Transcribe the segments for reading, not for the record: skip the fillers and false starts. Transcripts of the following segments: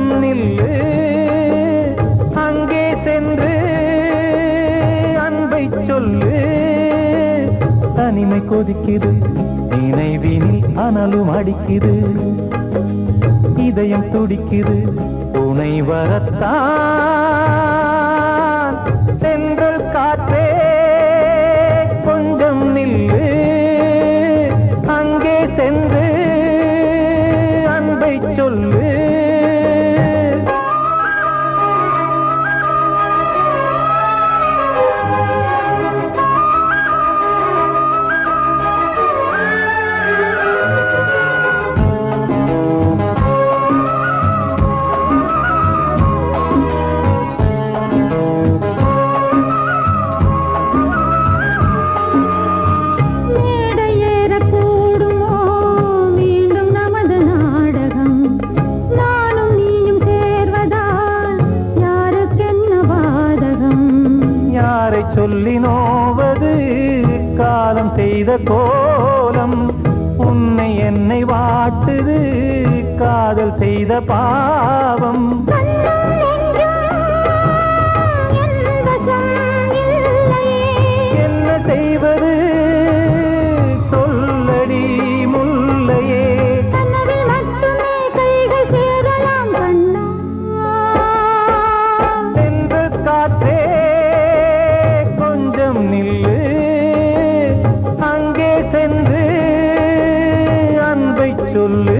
கொஞ்சம் நில்லு அங்கே சென்று அன்பை சொல்லு தனிமை கொதிக்குது நினைவினில் அனலும் அடிக்குது இதயம் துடிக்குது துணை வரத்தான் சென்றல் காற்றே கொஞ்சம் நில்லு அங்கே சென்று அன்பை சொல்லு சொல்லி நோவது காலம் செய்த கோலம் உன்னை என்னை வாட்டுது காதல் செய்த பாவம் என்ன செய்வது சொல்லடி முல்லையே சென்று காற்றே நில்லு அங்கே சென்று அன்பை சொல்லு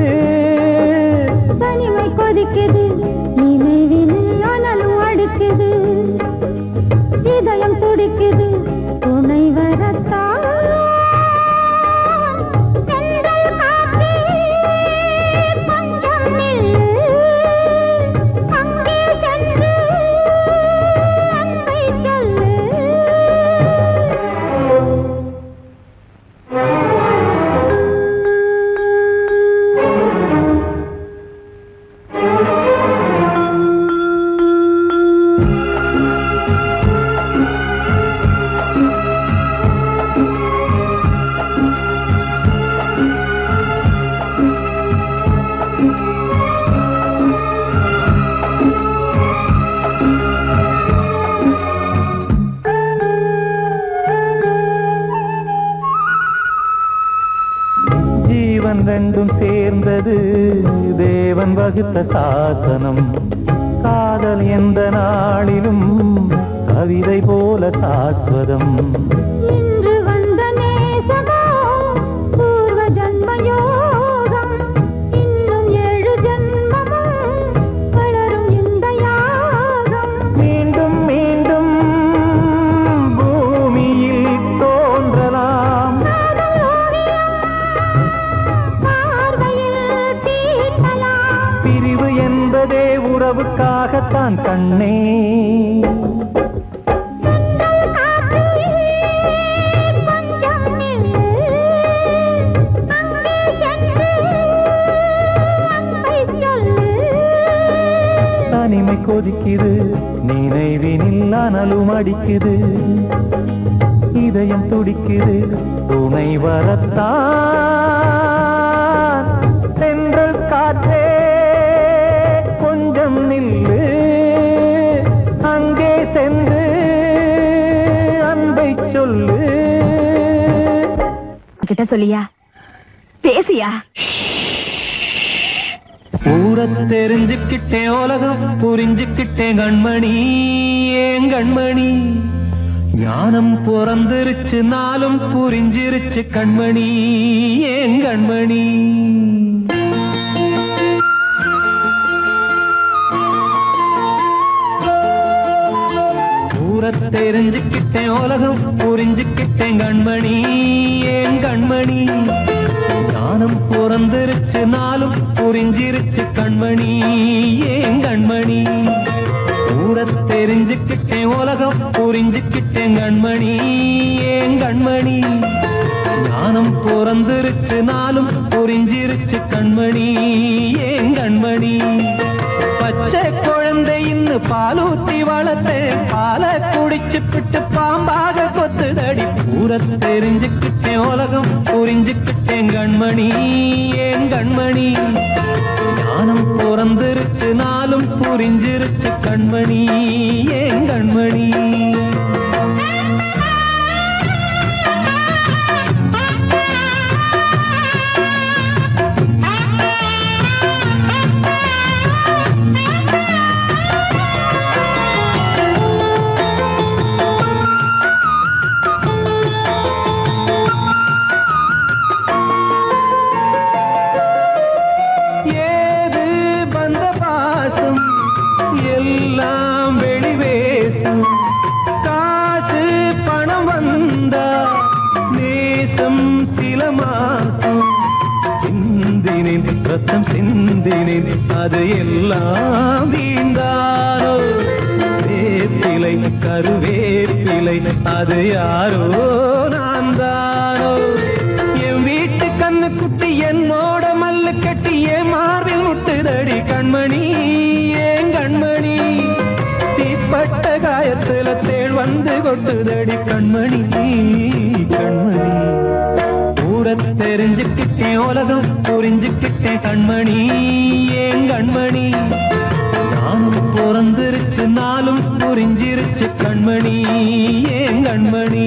தனிமை கொதிக்குது நினைவினில் அனலும் அடிக்குது இதயம் துடிக்குது துணை வரத்தான் ரெண்டும் சேர்ந்தது தேவன் வகுத்த சாசனம் காதல் எந்த நாளிலும் கவிதை போல சாஸ்வதம் இன்று வந்த நேசமோ பூர்வ ஜன்மயோகம் இன்னும் 7 ஜன்மமும் வளரும் இந்த யாகம் மீண்டும் மீண்டும் பூமியில் தோன்றலாம் பிரிவு என்பதே உறவுக்காகத்தான் கண்ணே தனிமை கொதிக்குது நினைவினில் அனலும் அடிக்குது இதயம் துடிக்குது துணை வரத்தான் சென்றல் காற்றே கொஞ்சம் நில்லு அங்கே சென்று அன்பை சொல்லு கிட்ட சொல்லியா பேசியா ஊரத் தெரிஞ்சுக்கிட்டேன் உலகம் புரிஞ்சுக்கிட்டேன் கண்மணி ஏன் கண்மணி ஞானம் பிறந்திருச்சு நாளும் புரிஞ்சிருச்சு கண்மணி ஏன் கண்மணி ஊரத் தெரிஞ்சுக்கிட்டேன் உலகம் புரிஞ்சுக்கிட்டேன் கண்மணி ஏன் கண்மணி ஞானம் பிறந்திருச்சு நாளும் புரிஞ்சிருச்சு கண்மணி ஏன் கண்மணி ஊரத் தெரிஞ்சுக்கிட்டேன் உலகம் புரிஞ்சுக்கிட்டேன் கண்மணி ஏன் கண்மணி ஞானம் பிறந்திருச்சு நாளும் புரிஞ்சிருச்சு கண்மணி ஏன் கண்மணி பச்சை குழந்தை இன்னும் பாலூத்தி வளர்த்து பாலை குடிச்சு பிட்டு பாம்பாக கொத்துதடி தெரிஞ்சுக்கிட்டேன் உலகம் புரிஞ்சுக்கிட்டேன் கண்மணி ஏன் கண்மணி ஞானம் பிறந்திருச்சு நாளும் புரிஞ்சிருச்சு கண்மணி ஏன் கண்மணி சிந்தினேன் அது எல்லாம் வீண்டாரோ வேப்பிலை கருவேப்பிலை அது யாரோ நான் தானோ என் வீட்டு கண்ணு குட்டி என்னோட மல்லு கட்டி என் மார்பில் முட்டுதடி கண்மணி ஏன் கண்மணி தீப்பட்ட காயத்துல தேள் வந்து கொட்டுதடி கண்மணி கண்மணி தெரிஞ்சுக்கிட்டேன் உலகம் புரிஞ்சுக்கிட்டேன் கண்மணி ஏன் கண்மணி நானும் பிறந்திருச்சு நாளும் புரிஞ்சிருச்சு கண்மணி ஏன் கண்மணி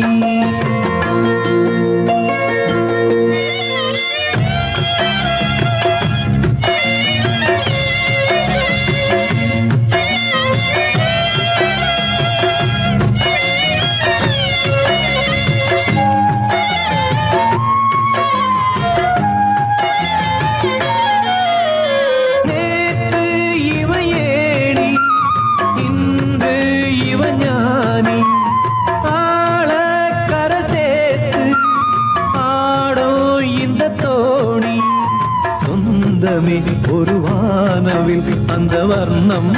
ஒரு வானவில் அந்த வர்ணம்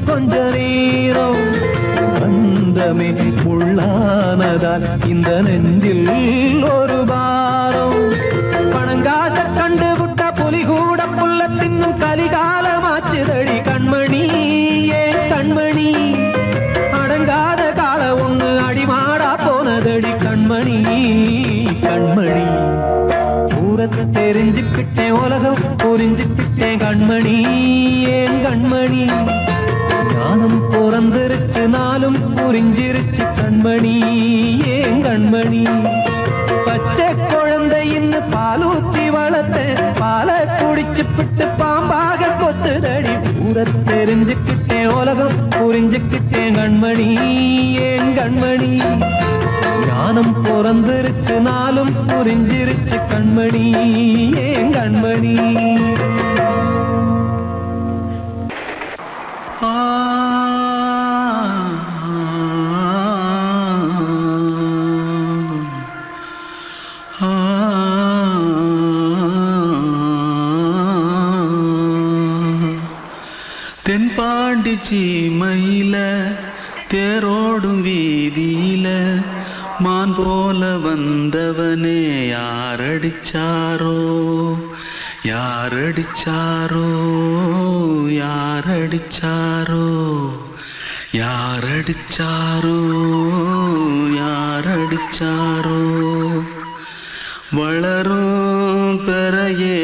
கொஞ்ச நேரம் பந்தமே உள்ளானதால் இந்த நெஞ்சில் ஒரு பாரம் பணங்காச கண்டு விட்ட புலி கூட புல்ல தின்னும் கலிகாலமாச்சுதடி கண்மணி ஏன் கண்மணி அடங்காத கால ஒண்ணு அடிமாடா போனதடி கண்மணி கண்மணி தெரிஞ்சுக்கிட்டேன் உலகம் புரிஞ்சுக்கிட்டேன் கண்மணி ஏன் கண்மணி ஞானம் பிறந்திருச்சு நாளும் புரிஞ்சிருச்சு கண்மணி ஏன் கண்மணி பச்சை குழந்தையின் பாலூத்தி வளர்த்த பாலை குடிச்சு பிட்டு பாம்பாக கொத்துதடி தெரிஞ்சுக்கிட்டேன் உலகம் புரிஞ்சுக்கிட்டேன் கண்மணி ஏன் கண்மணி ஞானம் பிறந்திருச்சு நாளும் புரிஞ்சிருச்சு கண்மணி ஏன் கண்மணி தென்பாண்டி சீமையில தேரோடும் வீதியில மான் போல வந்தவனே யாரடிச்சாரோ யாரடிச்சாரோ யாரடிச்சாரோ யாரடிச்சாரோ யாரடிச்சாரோ வளரும் பெறையே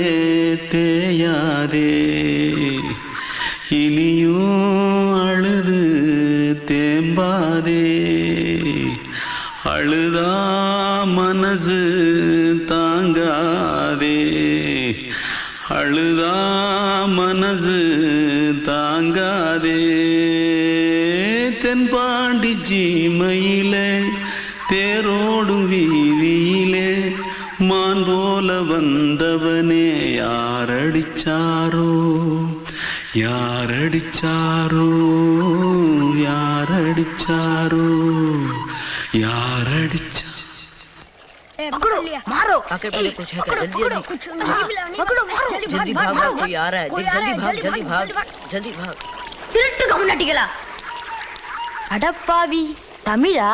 தேயாதே இனியும் அழுது தேம்பாதே அழுதா மனசு தாங்காதே அழுதா மனசு தாங்காதே தென்பாண்டி சீமையிலே தேரோடும் வீதியிலே மான் போல வந்தவனே யாரடிச்சாரோ யாரடிச்சாரோ யாரடிச்சாரோ यारडिचा पकड़ो मारो आके पहले कुछ है क्या जल्दी पकड़ो मारो जल्दी भाग कोई आ रहा है जल्दी भाग जल्दी भाग திருட்டு கம்னாட்டிகளா அடப்பாவி தமிழா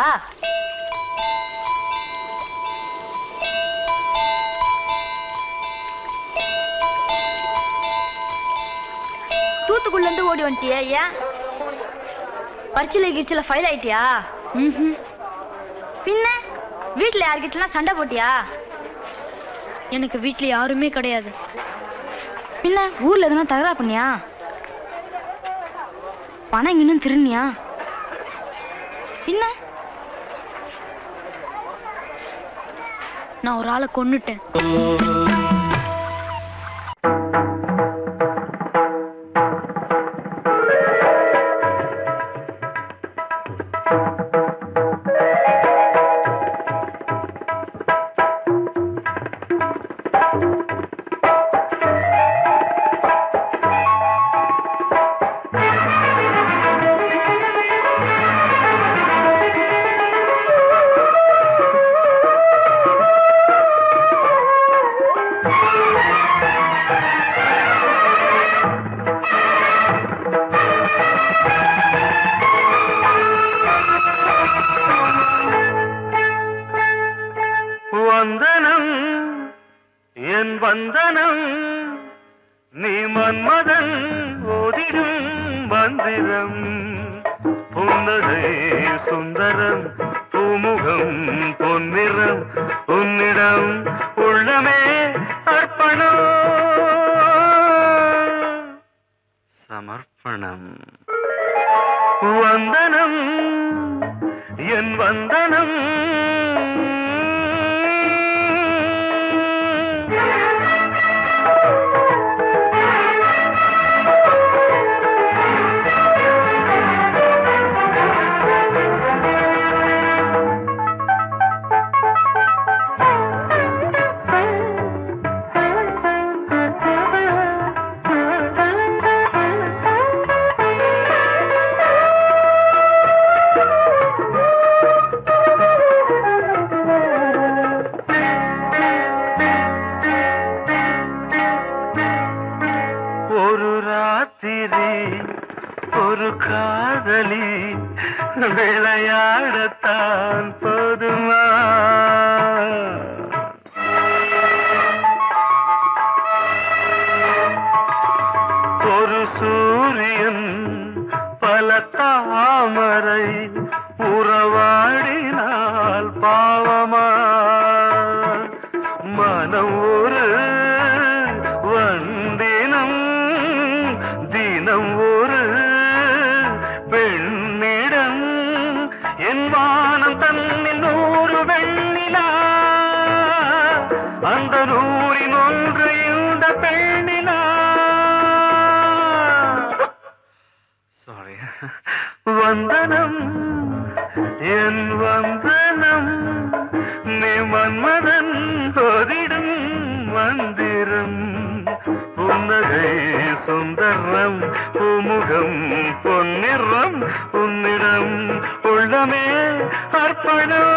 தூத்துக்குள்ள இருந்து ஓடி வந்துட்டியா ஏன் பரிச்சையில கிரிச்சல ஃபைல் ஆயிட்டியா பின்ன வீட்டுல யார்கிட்டலாம் சண்டை போட்டியா? எனக்கு வீட்டுல யாருமே கிடையாது. பின்ன ஊர்ல எதுனா தகராறு பண்ணியா? பணம் இன்னும் திருநியா? பின்ன நான் ஒரு ஆளை கொன்னுட்டேன். வந்தனம் என் வந்தனம் நீ மன்மதன் ஓதிடும் மந்திரம் புன்னகை சுந்தரம் பூமுகம் பொன்னிறம் உன்னிடம் உள்ளமே அர்ப்பணம் சமர்ப்பணம் வந்தனம் என் வந்தனம் ஒரு காதலி விளையாடத்தான் போதுமா ஒரு சூரியன் பல தாமரை உறவாடினால் பாவமா மனம் ஒரு வந்தினம் தினம் ஒரு பெண்ணிடம் என் வானம் தன்னில் 100 வெண்ணிலா அந்த 100ன் ஒன்று இந்த பெண்ணிலா சாரி வந்தனம் என் வந்தனம் நீ மன்மதன் ஓதிடும் மந்திரம் புன்னகை சுந்தரம் பூமுகம் பொன்னிறம் உன்னிடம் உள்ளமே அர்ப்பணம்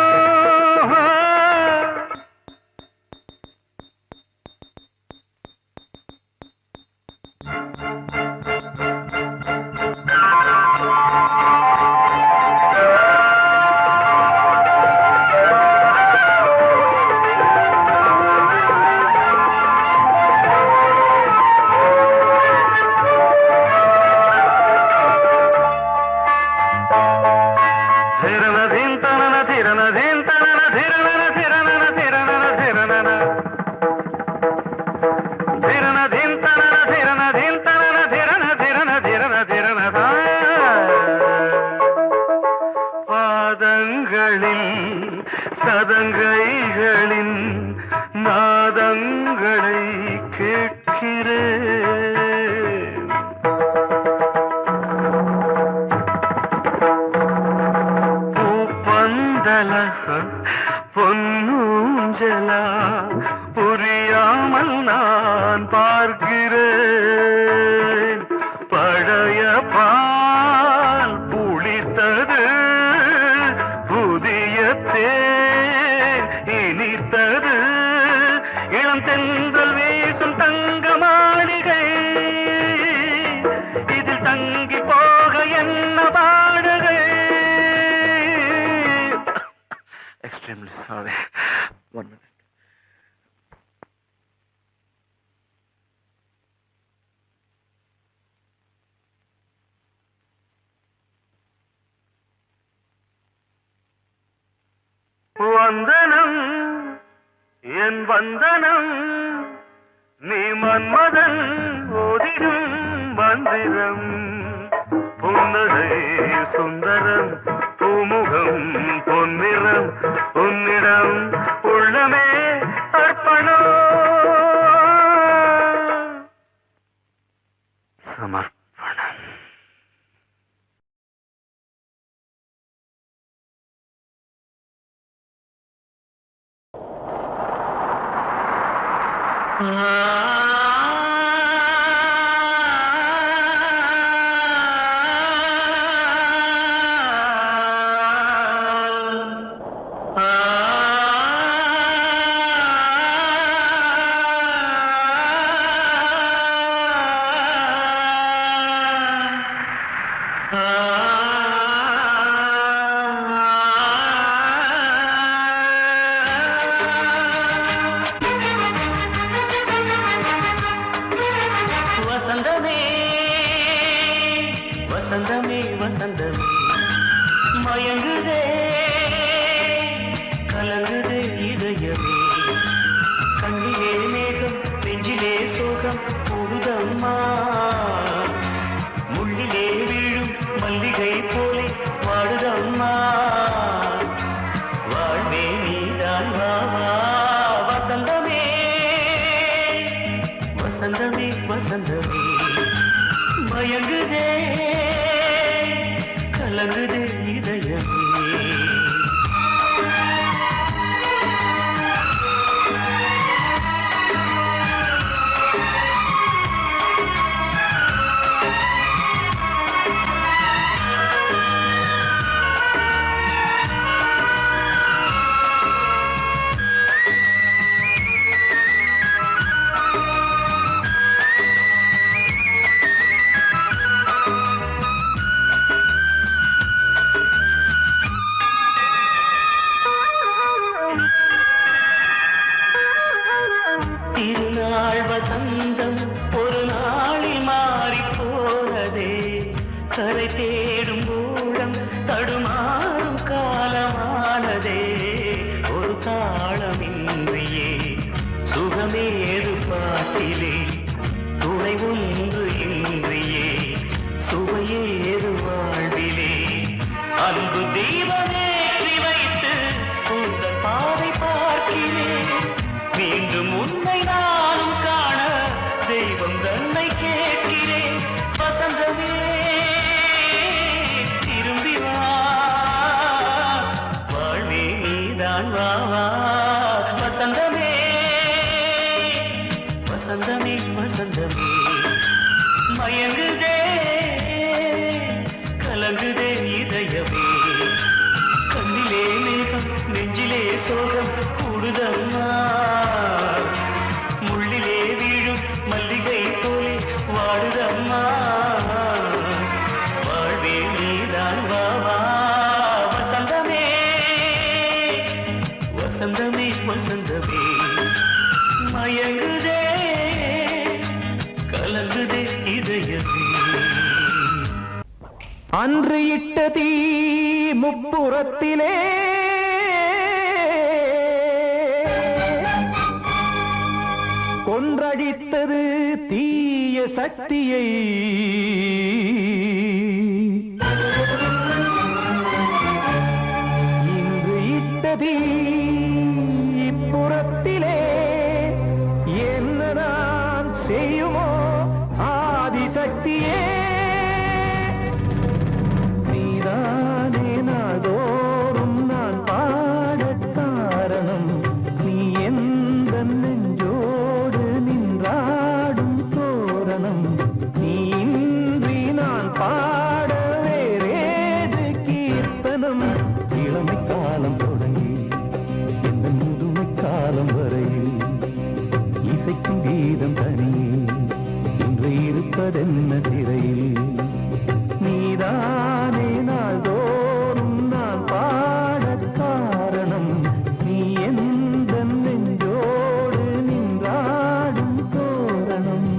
சதங்கைகளின் நாதங்களை கேட்கிறேன் பூப்பந்தல பொன்னூஞ்சலா புரியாமல் நான் பார்க்கிறேன் பழைய பால் புளித்தது புதிய தேன் இனித்தது இளம் தென்றல் வீசும் தங்க மாளிகை இதில் தங்கி போக என்ன பாடுகை எக்ஸ்ட்ரீம்லி சாரி ஒன் மினிட் வந்தனம் என் வந்தனம் நீ மன்மதன் ஓதிடும் மந்திரம் புன்னகை சுந்தரம் பூமுகம் பொன்னிறம் உன்னிடம் உள்ளமே அர்ப்பணம் சமர்ப்பணம். வசந்தமே வசந்தமே வசந்தமே மயங்குதே கலங்குதே இதயமே கண்ணிலே மேகம் நெஞ்சிலே சோகம் போகுதம்மா முள்ளிலே வீழும் மல்லிகை போலே வாடுதம்மா வாழ்வே நீதான் வா வா வசந்தமே வசந்தமே வசந்தமே மயங்குதே கலங்குதே இதயமே திருநாள் வசந்தம் ஒரு நாளில் மாறி போனதே கரை தேடும் ஊழம் தடுமாறும் காலமானதே ஒரு தாளமின்றியே சுகமேது பாட்டிலே துணை ஒன்று இன்றியே சுவையேது வாழ்விலே அன்பு தீபமேற்றி வைத்து உங்கள் பாதை பார்க்கிறேன் மீண்டும் உன்னை நானும் காண தெய்வம் தன்னை கேட்கிறேன் வசந்தமே திரும்பி வா வாழ்வே நீதான் வா வா வசந்தமே வசந்தமே வசந்தமே மயங்குதே கலங்குதே இதயமே கண்ணிலே மேகம் நெஞ்சிலே சோகம் கூடுதம்மா முள்ளிலே வீழும் மல்லிகை போலே வாடுதம்மா வாழ்வே நீதான் வா வா வசந்தமே வசந்தமே வசந்தமே மயங்குதே கலங்குதே இதயமே அன்று இட்ட தீ முப்புறத்திலே கொன்றடித்தது தீய சக்தியை இன்று இட்ட தீ இப்புறத்திலே என்னதான் செய்யுமோ ஆதிசக்தியே நீதானே நாள்தோறும் நான் பாடக் காரணம் நீ எந்த நெஞ்சோடு நின்றாடும் தோரணம் நீ இன்றி நான் பாட வேறேது கீர்த்தனம் இளமை காலம் தொடங்கி எந்த முதுமை காலம் வரையில் இசைக்கும் கீதம் தனியே இன்று இருப்பதென்ன சிறையில் நீதானே நாள்தோறும் நான் பாடக் காரணம் நீ எந்த நெஞ்சோடு நின்றாடும் தோரணம்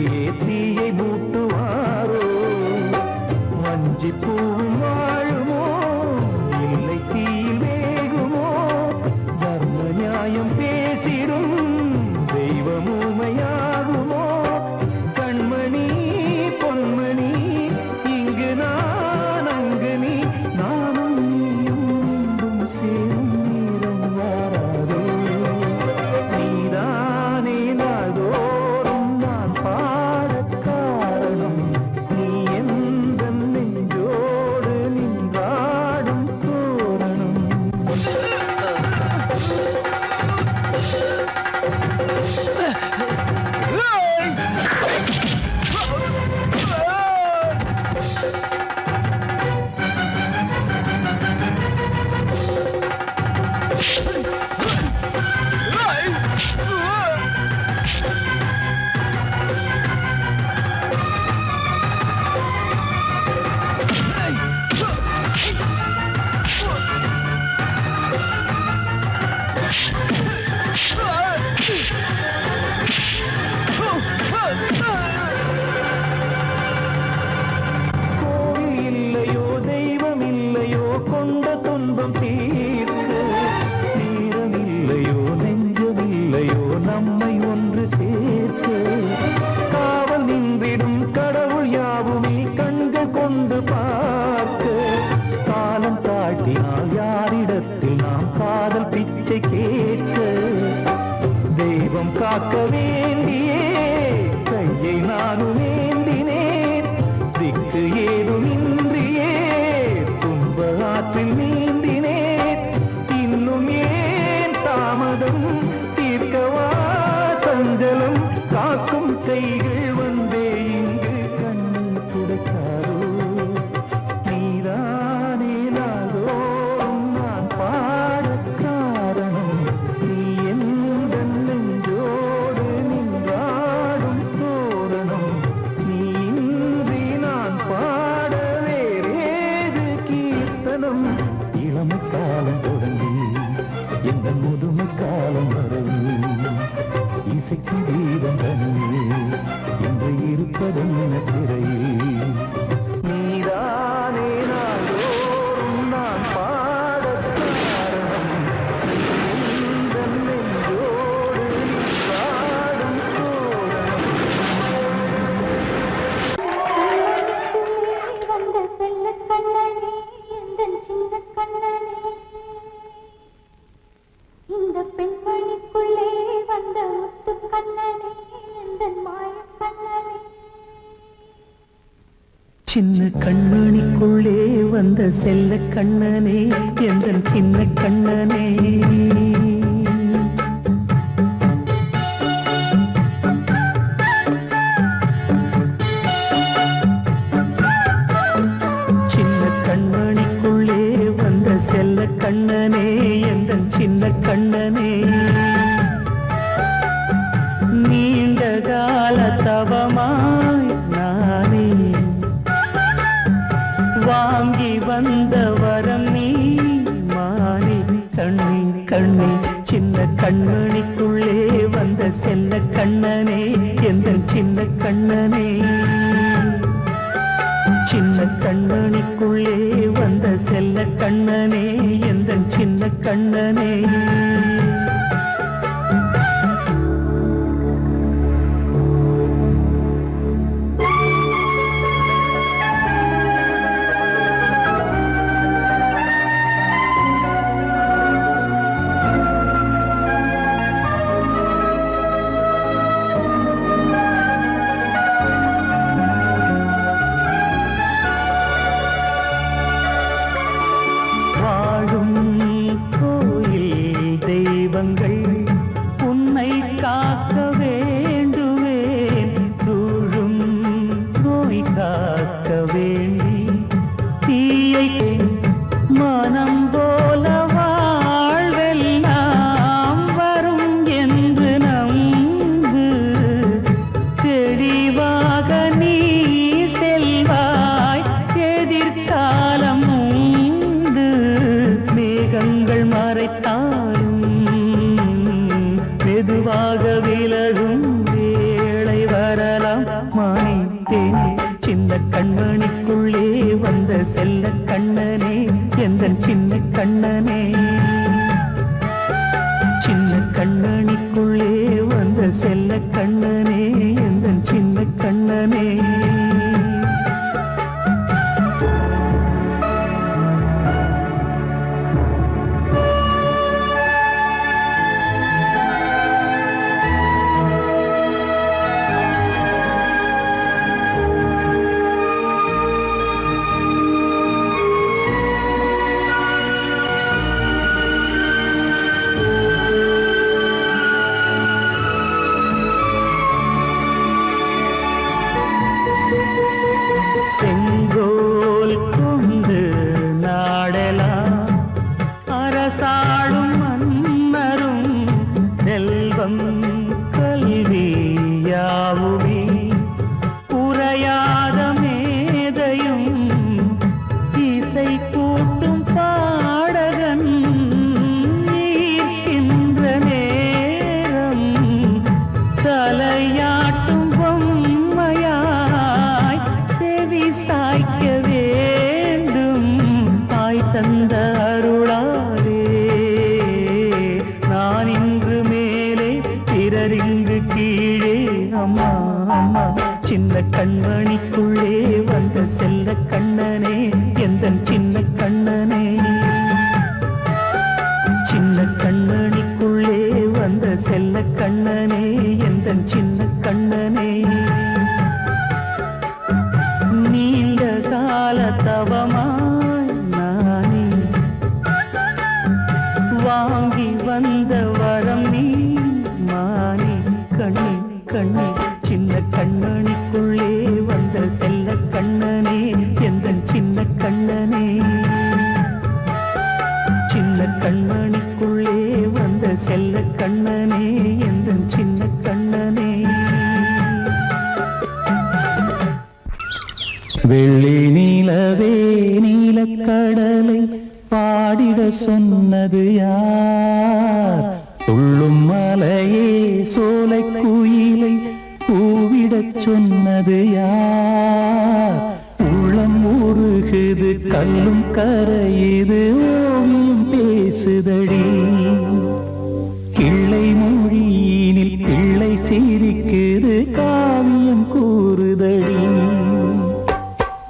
உள்ளேயே தீயை மூட்டுவாரோ வஞ்சி பூவும் வாழுமோ இல்லை தீயில் வேகுமோ தர்ம நியாயம் பேசிடும் தெய்வம் ஊமையாகுமோ கண்மணி பொன்மணி இங்கு நான் அங்கு நீ நானும் நீயும் மீண்டும் சேரும் நேரம் வாராதோ நீதானே நாள்தோறும் நான் பாடக் காரணம் நீ எந்த நெஞ்சோடு நின்றாடும் தோரணம் கோவில் இல்லையோ தெய்வம் இல்லையோ கொண்ட துன்பம் தீர்க்க நேரம் இல்லையோ நெஞ்சம் இல்லையோ நம்மை ஒன்று சேர்க்க காவல் நின்றிடும் கடவுள் யாவுமே கண்கள் கொண்டு பார்க்க காலம் தாட்டினால் யாரிடத்தில் நாம் காதல் பிச்சை கேட்க தெய்வம் காக்க வேண்டியே கையை நானும் ஏந்தினேன் திக்கு ஏதுமின்றியே துன்ப ஆற்றில் நீந்தினேன் இன்னும் ஏன் தாமதம் தீர்க்கவா சஞ்சலம் காக்கும் கைகள் வந்தே இங்கு கண்ணீர் துடைக்காரோ நீதானே நாள்தோறும் நான் பாடக் காரணம் நீ எந்த நெஞ்சோடு நின்றாடும் தோரணம் நீ இன்றி நான் பாட வேறேது கீர்த்தனம் இளமை காலம் தொடங்கி எந்த முதுமை காலம் வரையில் இசைக்கு தீபம் தனியே என்று இருப்பதென்ன சிறையில் நீதானே நாள்தோறும் நான் பாடக் காரணம் எந்த நெஞ்சோடு நின்றாடும் தோரணம் வந்த செல்ல கண்ணனே எந்தன் சின்ன கண்ணனே இந்த பெண்மணிக்குள்ளே வந்த முத்து கண்ணனே எந்தன் மாய கண்ணனே சின்ன கண்மணிக்குள்ளே வந்த செல்ல கண்ணனே எந்தன் சின்ன கண்ணனே சின்ன கண்மணிக்குள்ளே வந்த செல்ல கண்ணனே எந்தன் சின்ன கண்ணனே நீண்ட கால தவமாய் நானே வாங்கி வந்த வரம் நீ மாறி கண்ணி கண்ணி சின்ன கண்மணிக்குள்ளே வந்த செல்ல கண்ணனே எந்தன் சின்ன கண்ணனே சின்ன கண்மணிக்குள்ளே வந்த செல்ல கண்ணனே எந்தன் சின்ன கண்ணனே வாழும் கோயில் தெய்வங்கள் உன்னை காக்க வேண்டுவேன் சூழும் நோய் காக்க வேண்டி தீயை மனம் போல வாழ்வெல்லாம் வரும் என்று நம்பு தெளிவாக நீ செல்வாய் எதிர்காலம் உண்டு மேகங்கள் மறைத்தாலும் மெதுவாக விலகும் வேளை வரலாம் கண்மணிக்குள்ளே வந்த செல்ல கண்ணனே எந்தன் சின்ன கண்ணனே சின்ன கண்ணனிக்குள்ளே வந்த செல்ல கண்ணனே எந்தன் சின்ன கண்ணனே செங்கோல் கொண்டு நாடலாம் அரசாளும் மன்னரும் செல்வம் கல்வி யாவுமே உரையாத மேதையும் இசை கூட்டும் பாடகன் ஈர்க்கின்ற நேரம் தலையாட்டும் பொம்மையாய் செவி சாய்க்க வேண்டும் தாய் தந்த அருளாலே நான் இன்று மேலே பிறரிங்கு கீழே அம்மா அம்மா சின்ன கண்மணிக்குள்ளே வந்த செல்ல கண்ணனே எந்தன் சின்ன கண்ணனே சின்ன கண்ணனிக்குள்ளே வந்த செல்ல கண்ணனே எந்தன் சின்ன கண்ணனே நீண்ட கால தவமாய் நானே வாங்கி வந்த வரம் நீ மானே கண்ணே கண்ணே சின்ன கண்ணனிக்குள்ளே வந்த செல்ல கண்ணனே எந்தன் சின்ன கண்ணனே சின்ன கண்ணனிக்குள்ளே வந்த செல்ல கண்ணனே எந்தன் சின்ன கண்ணனே வெள்ளி நீலவே நீலக்கடலை பாடிட சொன்னது யார் துள்ளும் மலையே சோலை குயிலை கூவிடச் சொன்னது யார் உள்ளம் உருகுது கல்லும் கரையுது ஓவியம் பேசுதடி கிள்ளை மொழியினில் பிள்ளை சிரிக்குது காவியம் கூறுதடி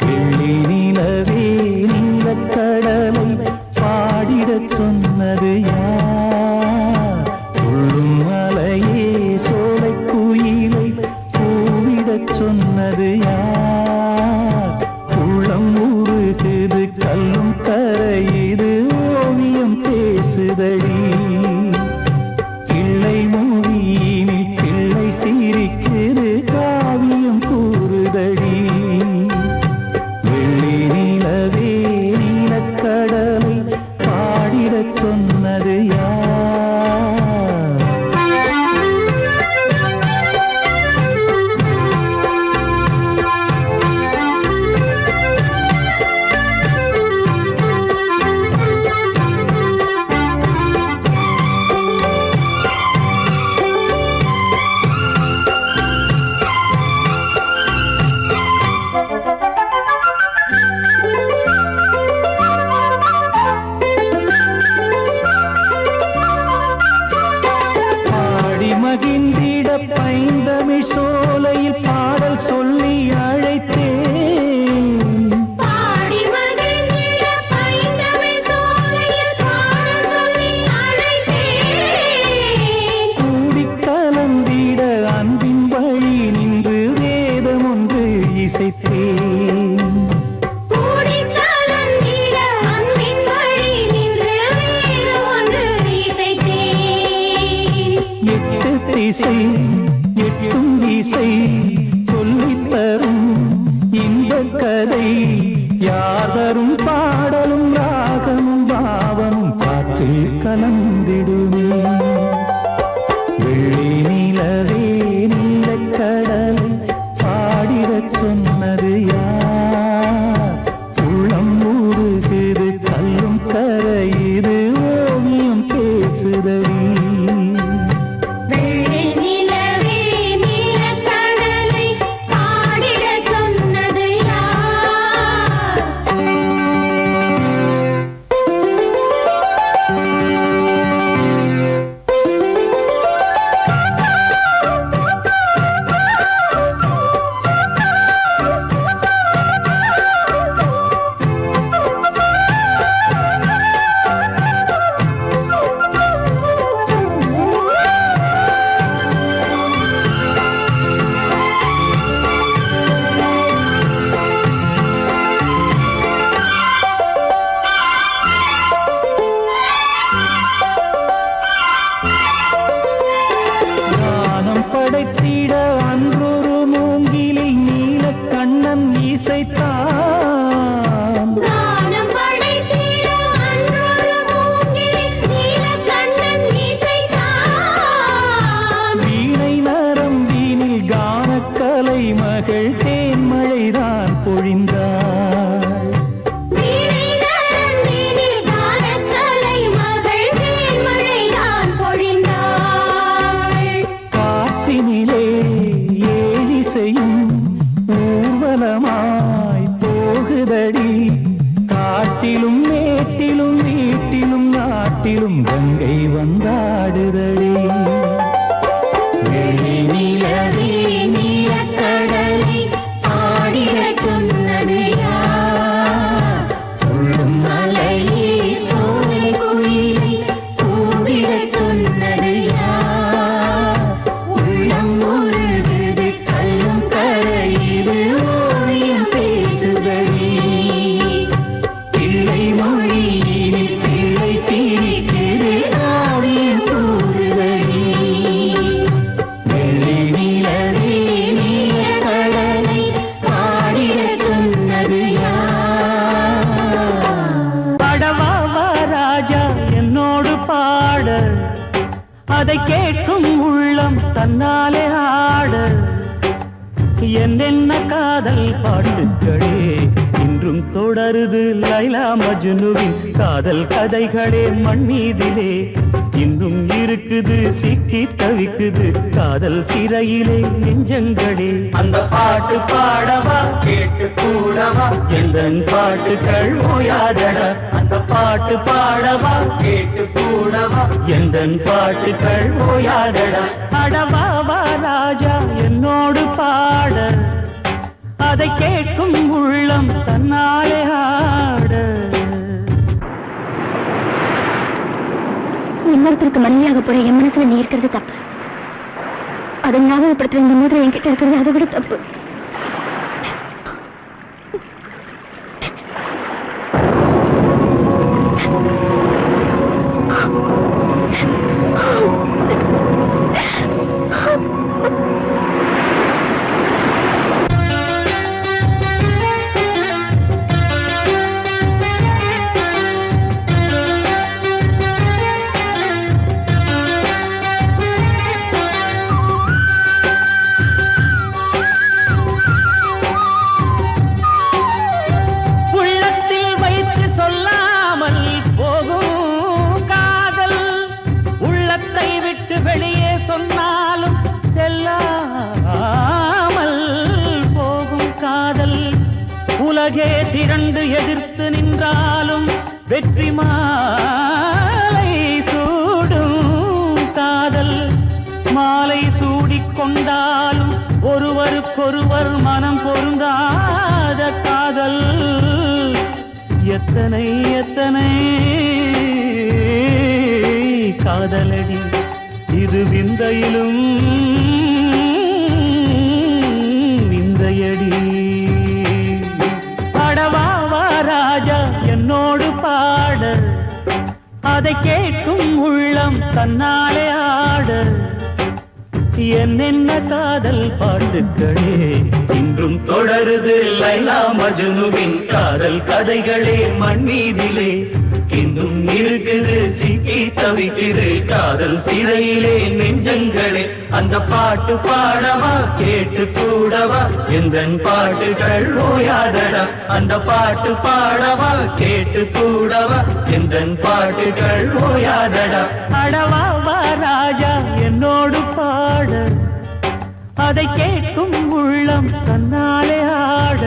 வெள்ளி நிலவே நீலக்கடலை பாடிடச் சொன்னது யார் துள்ளும் மலையே சோலை குயிலை கூவிடச் சொன்னது யார் உள்ளம் உருகுது கல்லும் கரையுது ஓவியம் பேசுதடி கிள்ளை மொழியினில் பிள்ளை சிரிக்குது காவியம் கூறுதடி வெள்ளி நிலவே நீலக்கடலை பாடிடச் சொன்னது யார் மகிழ்ந்திட பைந்தமிழ் சோலையில் பாடல் சொல்லி அழைத்தேன் பாடி மகிழ்ந்திட பைந்தமிழ் சோலையில் பாடல் சொல்லி அழைத்தேன் கூடி கலந்திட அன்பின் வழி நின்று வேதம் ஒன்று இசைத்தேன் கூடி கலந்திட அன்பின் வழி நின்று வேதம் ஒன்று இசைத்தேன் எட்டு திசை எட்டும் இசை சொல்லித் தரும் இந்த கதை யாதரும் பாடலும் ராகமும் பாவமும் காற்றில் கலந்திடுமே வெள்ளி நிலவே நீலக்கடலை பாடிடச் சொன்னது யார் உள்ளம் ஊறுகிறது கல்லும் கரையுது ஓவியம் பேசுதடி வெள்ளி நிலவே நீலக்கடலை பாடிடச் சொன்னது யார் இசைத்தான் கானம் படைத்திட அன்றொரு மூங்கில் நீலக்கண்ணன் இசைத்தான். வீணை நரம்பினில் கானக்கலை மகள் தேன்மழைதான் பொழிந்தாள். வீணை நரம்பினில் கானக்கலை மகள் தேன்மழைதான் பொழிந்தாள். காற்றினிலே ஏழிசையும் ஊர்வலமாய் போகுதடி. காட்டிலும் மேட்டிலும் வீட்டிலும் நாட்டிலும் கங்கை வந்தாடுதடி. வெள்ளி நிலவே நீலக்கடலை ஆடிடச் சொன்னது யார்? துள்ளும் மலையே சோலை குயிலை கூவிடச் சொன்னது யார்? உள்ளம் உருகுது கல்லும் கரையுது ஓவியம் பேசுதடி. பிள்ளை மொழியினில் பிள்ளை சிரிக்குது காவியம் கூறுதடி. வெள்ளி நிலவே நீலக்கடலை ஆடிடச் சொன்னது யார்? படவாவா ராஜா என்னோடு பாட, அதை கேட்கும் உள்ளம் தன்னாலே ஆட. என்னென்ன காதல் பாட்டுக்களே இன்றும் தொடருது லைலா மஜ்னுவின் காதல் கதைகளே மண் மீதிலே. இன்னும் இருக்குது சிக்கி தவிக்குது காதல் சிறையிலே நெஞ்சங்களே. அந்த பாட்டு பாடவா கேட்டு கூடவா எந்தன் பாட்டுகள் ஓயாதடா. அந்த பாட்டு பாடவா கேட்டு கூடவா எந்தன் பாட்டுகள் ஓயாதடா. அடவாவா ராஜா என்னோடு பாட, அதை கேட்கும் உள்ளம் தன்னாலே ஆட. இன்னொருத்தருக்கு மனைவியாக போற என் மனசுல நீ இருக்கிறது தப்பு. அதை ஞாபகப்படுத்துற இந்த மோதிரம் என்கிட்ட இருக்கிறது அதை விட தப்பு. உள்ளத்தில் வைத்து சொல்லாமல் போகும் காதல், உள்ளத்தை விட்டு வெளியே சொன்னாலும் செல்லாமல் போகும் காதல். உலகே திரண்டு எதிர்த்து நின்றாலும் வெற்றி மாலை சூடும் காதல். மாலை சூடிக்கொண்டாலும் ஒருவருக்கொருவர் மனம் பொருந்தாத காதல். எத்தனை எத்தனை காதலடி இது விந்தையிலும் விந்தையடி. படவாவா ராஜா என்னோடு பாட, அதை கேட்கும் உள்ளம் தன்னாலே ஆட. என்னென்ன காதல் பாட்டுக்களே இன்றும் தொடருது லைலா மஜ்னுவின் காதல் கதைகளே மண் மீதிலே. இன்னும் இருக்குது சிக்கி தவிக்குது காதல் சிறையிலே நெஞ்சங்களே. அந்த பாட்டு பாடவா கேட்டு கூடவா எந்தன் பாட்டுகள் ஓயாதடா. அந்த பாட்டு பாடவா கேட்டு கூடவா எந்தன் பாட்டுகள் ஓயாதடா. அடவாவா ராஜா என்னோடு பாட, அதை கேட்கும் உள்ளம் தன்னாலே ஆட.